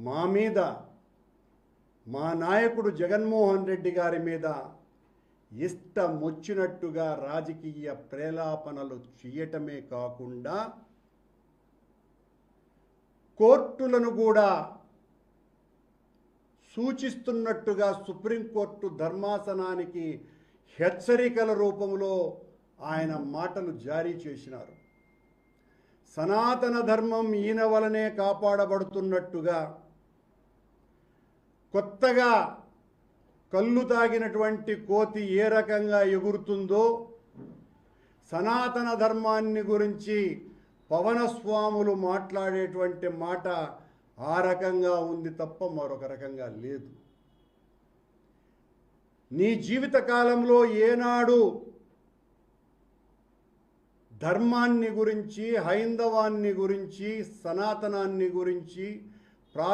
మా మీద, మా నాయకుడు జగన్మోహన్ రెడ్డి గారి మీద ఇష్టమొచ్చినట్టుగా రాజకీయ ప్రేలాపనలు చేయటమే కాకుండా కోర్టులను కూడా సూచిస్తున్నట్టుగా సుప్రీంకోర్టు ధర్మాసనానికి హెచ్చరికల రూపంలో ఆయన మాటలు జారీ చేసినారు. సనాతన ధర్మం ఈయన వలనే కాపాడబడుతున్నట్టుగా, కొత్తగా కళ్ళు తాగినటువంటి కోతి ఏ రకంగా ఎగురుతుందో సనాతన ధర్మాన్ని గురించి పవనస్వాములు మాట్లాడేటువంటి మాట ఆ రకంగా ఉంది తప్ప మరొక రకంగా లేదు. నీ జీవిత కాలంలో ఏనాడు ధర్మాన్ని గురించి, హైందవాన్ని గురించి, సనాతనాన్ని గురించి